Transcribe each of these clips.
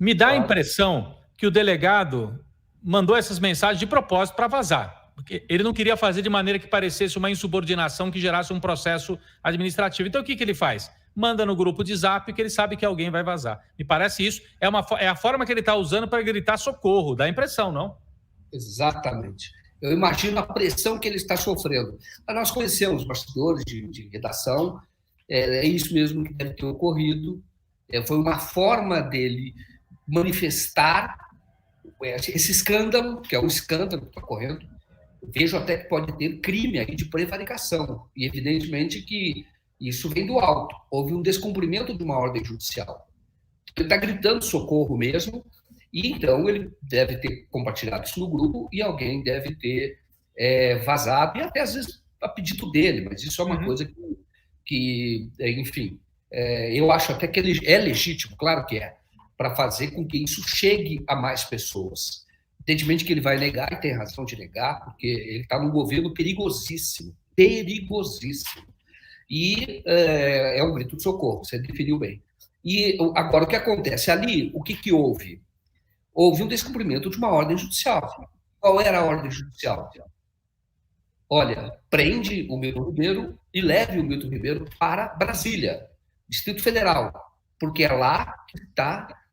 Me dá a impressão que o delegado mandou essas mensagens de propósito para vazar. Porque ele não queria fazer de maneira que parecesse uma insubordinação que gerasse um processo administrativo. Então, o que ele faz? Manda no grupo de Zap que ele sabe que alguém vai vazar. Me parece isso. É a forma que ele está usando para gritar socorro. Dá a impressão, não? Exatamente. Eu imagino a pressão que ele está sofrendo. Mas nós conhecemos bastidores de redação. É isso mesmo que deve ter ocorrido. Foi uma forma dele manifestar esse escândalo, que é um escândalo que está ocorrendo. Vejo até que pode ter crime aí de prevaricação. E, evidentemente, que isso vem do alto. Houve um descumprimento de uma ordem judicial. Ele está gritando socorro mesmo, e então ele deve ter compartilhado isso no grupo e alguém deve ter vazado, e até às vezes a pedido dele, mas isso é uma coisa que enfim, eu acho até que ele é legítimo, claro que é, para fazer com que isso chegue a mais pessoas. Evidentemente que ele vai negar, e tem razão de negar, porque ele está num governo perigosíssimo, perigosíssimo. E é um grito de socorro, você definiu bem. E agora, o que acontece? Ali, o que houve? Houve um descumprimento de uma ordem judicial. Qual era a ordem judicial? Olha, prende o Milton Ribeiro e leve o Milton Ribeiro para Brasília, Distrito Federal, porque é lá que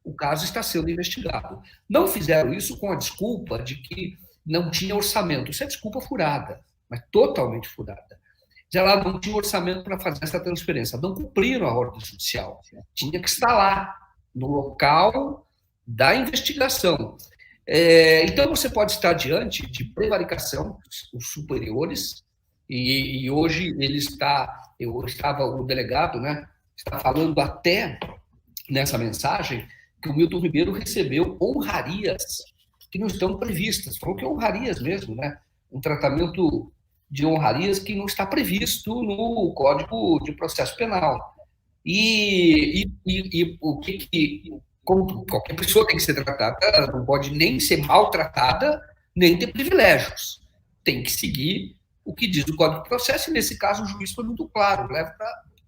o caso está sendo investigado. Não fizeram isso com a desculpa de que não tinha orçamento. Isso é desculpa furada, mas totalmente furada. Ela não tinha orçamento para fazer essa transferência. Não cumpriram a ordem judicial. Tinha que estar lá, no local da investigação. Então, você pode estar diante de prevaricação, os superiores, e hoje o delegado, né, está falando até nessa mensagem que o Milton Ribeiro recebeu honrarias que não estão previstas. Falou que honrarias mesmo, né? Um tratamento de honrarias que não está previsto no Código de Processo Penal. E o como qualquer pessoa tem que ser tratada, ela não pode nem ser maltratada, nem ter privilégios. Tem que seguir o que diz o Código de Processo, e nesse caso o juiz foi muito claro, leva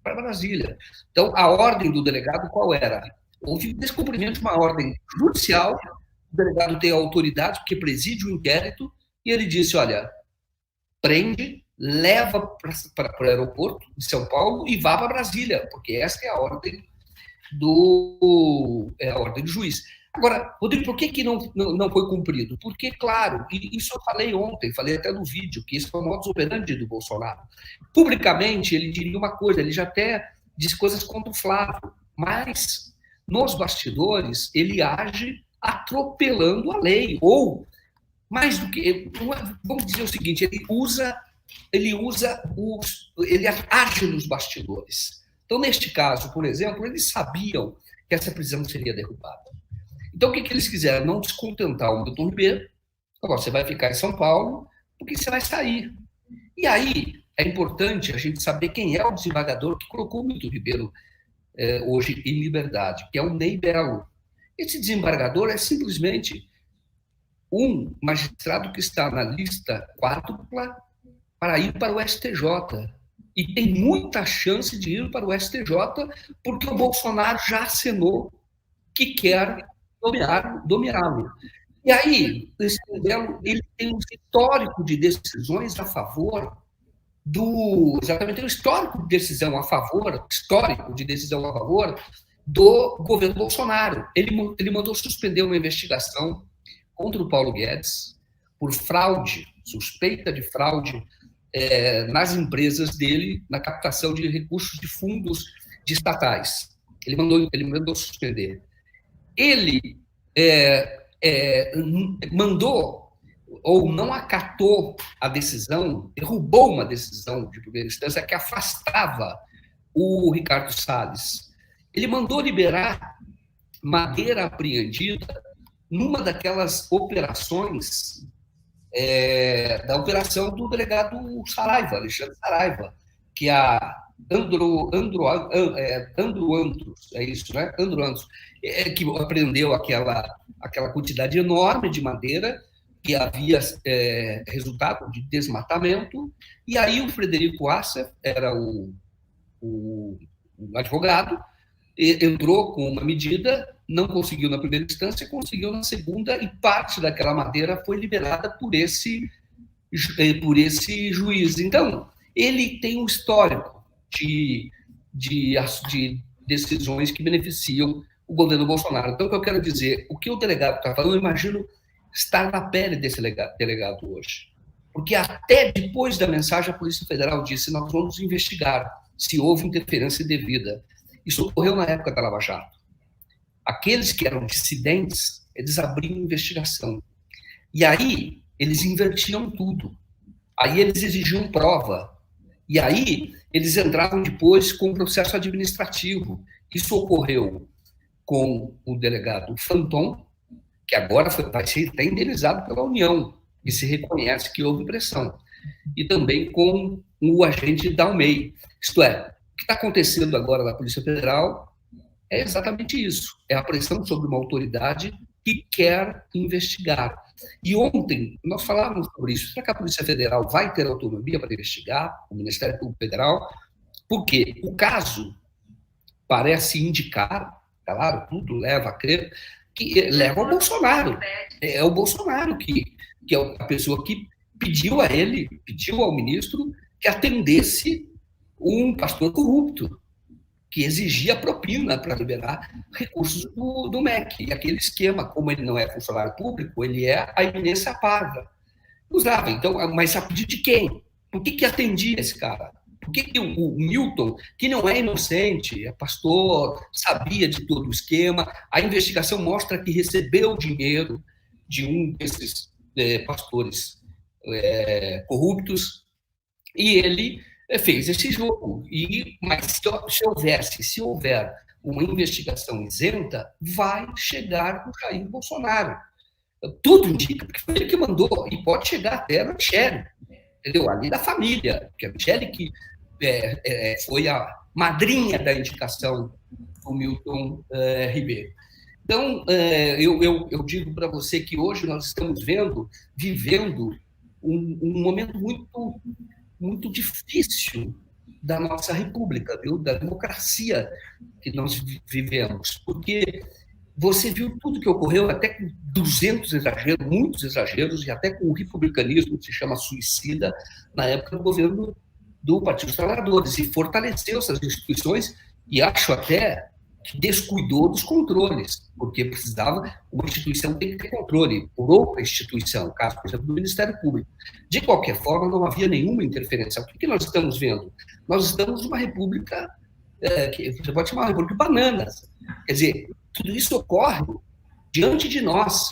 para Brasília. Então, a ordem do delegado qual era? Houve descumprimento de uma ordem judicial, o delegado tem autoridade, porque preside o inquérito, e ele disse, olha, prende, leva para o aeroporto de São Paulo e vá para Brasília, porque essa é a ordem do juiz. Agora, Rodrigo, por que não foi cumprido? Porque, claro, e isso eu falei ontem, falei até no vídeo, que esse foi o modus operandi do Bolsonaro. Publicamente, ele diria uma coisa, ele já até disse coisas contra o Flávio, mas nos bastidores ele age atropelando a lei, ou mais do que, vamos dizer o seguinte, ele age nos bastidores. Então, neste caso, por exemplo, eles sabiam que essa prisão seria derrubada. Então, o que eles quiseram? Não descontentar o Milton Ribeiro. Agora, você vai ficar em São Paulo, porque você vai sair. E aí, é importante a gente saber quem é o desembargador que colocou o Milton Ribeiro hoje em liberdade, que é o Ney Belo. Esse desembargador é simplesmente um magistrado que está na lista quádrupla para ir para o STJ. E tem muita chance de ir para o STJ, porque o Bolsonaro já acenou que quer dominá-lo. E aí, esse Belo, ele tem um histórico de decisões a favor exatamente, um histórico de decisão a favor do governo Bolsonaro. Ele mandou suspender uma investigação contra o Paulo Guedes por fraude, suspeita de fraude nas empresas dele, na captação de recursos de fundos de estatais. Ele mandou suspender. Ele mandou ou não acatou a decisão, derrubou uma decisão de primeira instância que afastava o Ricardo Salles. Ele mandou liberar madeira apreendida numa daquelas operações, da operação do delegado Saraiva, Alexandre Saraiva, que a Andro Andros, é isso, né? Andro Andros, que apreendeu aquela quantidade enorme de madeira que havia resultado de desmatamento, e aí o Frederico Assef, era o advogado, entrou com uma medida não conseguiu na primeira instância, conseguiu na segunda, e parte daquela madeira foi liberada por esse juiz. Então, ele tem um histórico de decisões que beneficiam o governo Bolsonaro. Então, o que eu quero dizer, o que o delegado está falando, eu imagino estar na pele desse delegado hoje. Porque até depois da mensagem, a Polícia Federal disse: nós vamos investigar se houve interferência indevida. Isso ocorreu na época da Lava Jato. Aqueles que eram dissidentes, eles abriam investigação. E aí, eles invertiam tudo. Aí eles exigiam prova. E aí, eles entravam depois com o processo administrativo. Isso ocorreu com o delegado Fanton, que agora vai ser até indenizado pela União, e se reconhece que houve pressão. E também com o agente Dalmei. Isto é, o que está acontecendo agora na Polícia Federal é exatamente isso. É a pressão sobre uma autoridade que quer investigar. E ontem nós falávamos sobre isso. Será que a Polícia Federal vai ter autonomia para investigar, o Ministério Público Federal? Porque o caso parece indicar, claro, tudo leva a crer, que leva ao Bolsonaro. É o Bolsonaro que é a pessoa que pediu a ele, pediu ao ministro que atendesse um pastor corrupto, que exigia propina para liberar recursos do MEC. E aquele esquema, como ele não é funcionário público, ele é a eminência parda. Usava. Então, mas a pedido de quem? Por que atendia esse cara? Por que o Milton, que não é inocente, é pastor, sabia de todo o esquema, a investigação mostra que recebeu dinheiro de um desses pastores corruptos, e ele fez esse jogo. Mas se houver uma investigação isenta, vai chegar no Jair Bolsonaro. Tudo indica, porque foi ele que mandou, e pode chegar até na Michele, entendeu? Ali da família, que a Michele que foi a madrinha da indicação do Milton Ribeiro. Então, eu digo para você que hoje nós estamos vivendo um momento muito, muito difícil da nossa república, viu? Da democracia que nós vivemos, porque você viu tudo que ocorreu, até com 200 exageros, muitos exageros, e até com o republicanismo, que se chama suicida, na época do governo do Partido dos Trabalhadores, e fortaleceu essas instituições, e acho até que descuidou dos controles, porque precisava, uma instituição tem que ter controle por outra instituição, caso, por exemplo, do Ministério Público. De qualquer forma, não havia nenhuma interferência. O que nós estamos vendo? Nós estamos numa república, que você pode chamar uma república de bananas. Quer dizer, tudo isso ocorre diante de nós.